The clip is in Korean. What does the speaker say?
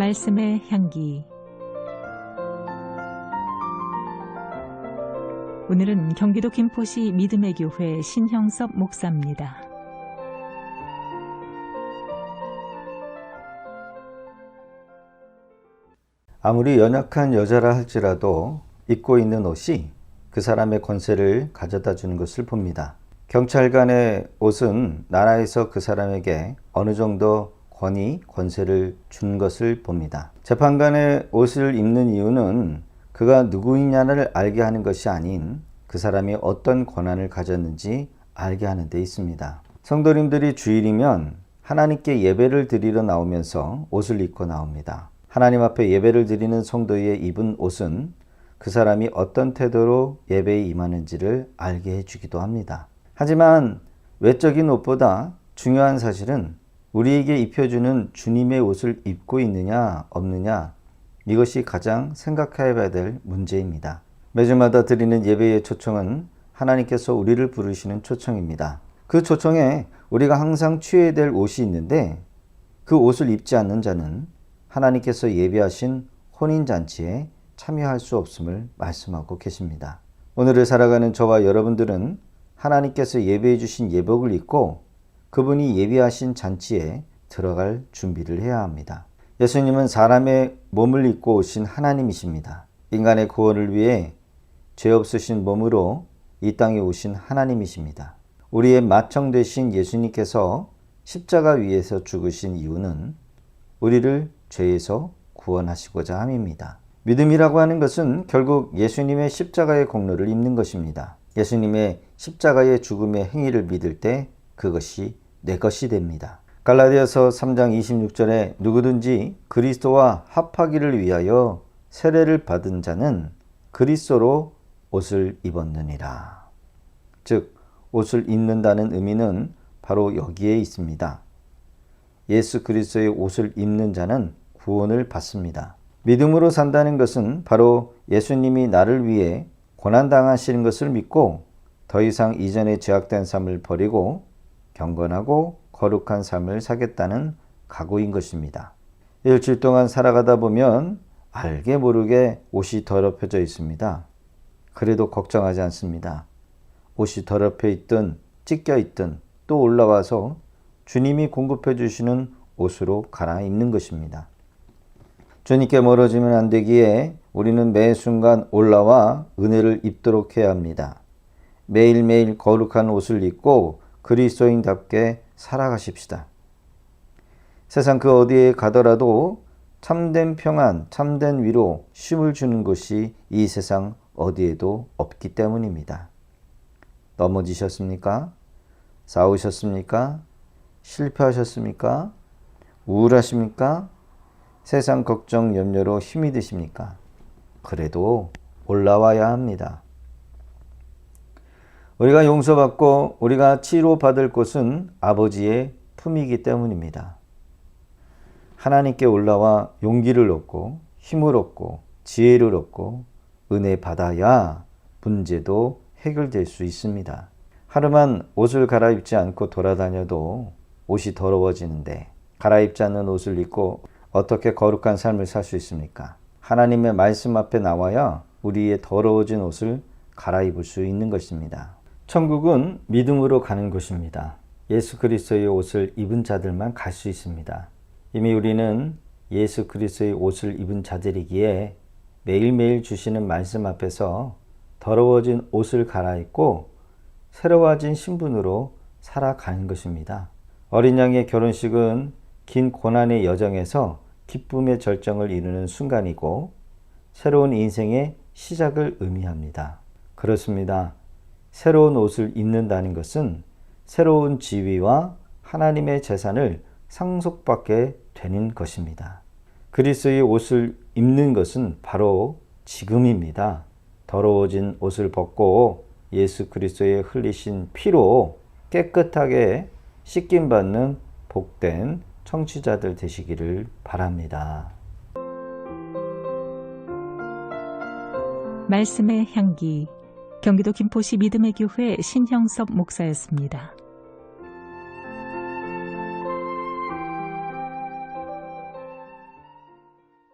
말씀의 향기. 오늘은 경기도 김포시 믿음의 교회 신형섭 목사입니다. 아무리 연약한 여자라 할지라도 입고 있는 옷이 그 사람의 권세를 가져다 주는 것을 봅니다. 경찰관의 옷은 나라에서 그 사람에게 어느 정도 권세를 준 것을 봅니다. 재판관의 옷을 입는 이유는 그가 누구이냐를 알게 하는 것이 아닌 그 사람이 어떤 권한을 가졌는지 알게 하는 데 있습니다. 성도님들이 주일이면 하나님께 예배를 드리러 나오면서 옷을 입고 나옵니다. 하나님 앞에 예배를 드리는 성도의 입은 옷은 그 사람이 어떤 태도로 예배에 임하는지를 알게 해주기도 합니다. 하지만 외적인 옷보다 중요한 사실은 우리에게 입혀주는 주님의 옷을 입고 있느냐 없느냐, 이것이 가장 생각해 봐야 될 문제입니다. 매주마다 드리는 예배의 초청은 하나님께서 우리를 부르시는 초청입니다. 그 초청에 우리가 항상 취해야 될 옷이 있는데 그 옷을 입지 않는 자는 하나님께서 예비하신 혼인잔치에 참여할 수 없음을 말씀하고 계십니다. 오늘을 살아가는 저와 여러분들은 하나님께서 예배해 주신 예복을 입고 그분이 예비하신 잔치에 들어갈 준비를 해야 합니다. 예수님은 사람의 몸을 입고 오신 하나님이십니다. 인간의 구원을 위해 죄 없으신 몸으로 이 땅에 오신 하나님이십니다. 우리의 맏형 되신 예수님께서 십자가 위에서 죽으신 이유는 우리를 죄에서 구원하시고자 함입니다. 믿음이라고 하는 것은 결국 예수님의 십자가의 공로를 입는 것입니다. 예수님의 십자가의 죽음의 행위를 믿을 때 그것이 내 것이 됩니다. 갈라디아서 3장 26절에 누구든지 그리스도와 합하기를 위하여 세례를 받은 자는 그리스도로 옷을 입었느니라. 즉 옷을 입는다는 의미는 바로 여기에 있습니다. 예수 그리스도의 옷을 입는 자는 구원을 받습니다. 믿음으로 산다는 것은 바로 예수님이 나를 위해 고난당하시는 것을 믿고 더 이상 이전의 죄악된 삶을 버리고 경건하고 거룩한 삶을 사겠다는 각오인 것입니다. 일주일 동안 살아가다 보면 알게 모르게 옷이 더럽혀져 있습니다. 그래도 걱정하지 않습니다. 옷이 더럽혀 있든 찢겨 있든 또 올라와서 주님이 공급해 주시는 옷으로 갈아입는 것입니다. 주님께 멀어지면 안 되기에 우리는 매 순간 올라와 은혜를 입도록 해야 합니다. 매일매일 거룩한 옷을 입고 그리스도인답게 살아가십시다. 세상 그 어디에 가더라도 참된 평안, 참된 위로, 쉼을 주는 곳이 이 세상 어디에도 없기 때문입니다. 넘어지셨습니까? 싸우셨습니까? 실패하셨습니까? 우울하십니까? 세상 걱정, 염려로 힘이 드십니까? 그래도 올라와야 합니다. 우리가 용서받고 우리가 치료받을 곳은 아버지의 품이기 때문입니다. 하나님께 올라와 용기를 얻고 힘을 얻고 지혜를 얻고 은혜 받아야 문제도 해결될 수 있습니다. 하루만 옷을 갈아입지 않고 돌아다녀도 옷이 더러워지는데 갈아입지 않는 옷을 입고 어떻게 거룩한 삶을 살 수 있습니까? 하나님의 말씀 앞에 나와야 우리의 더러워진 옷을 갈아입을 수 있는 것입니다. 천국은 믿음으로 가는 곳입니다. 예수 그리스도의 옷을 입은 자들만 갈 수 있습니다. 이미 우리는 예수 그리스도의 옷을 입은 자들이기에 매일매일 주시는 말씀 앞에서 더러워진 옷을 갈아입고 새로워진 신분으로 살아가는 것입니다. 어린 양의 결혼식은 긴 고난의 여정에서 기쁨의 절정을 이루는 순간이고 새로운 인생의 시작을 의미합니다. 그렇습니다. 새로운 옷을 입는다는 것은 새로운 지위와 하나님의 재산을 상속받게 되는 것입니다. 그리스도의 옷을 입는 것은 바로 지금입니다. 더러워진 옷을 벗고 예수 그리스도의 흘리신 피로 깨끗하게 씻김받는 복된 청취자들 되시기를 바랍니다. 말씀의 향기. 경기도 김포시 믿음의 교회 신형섭 목사였습니다.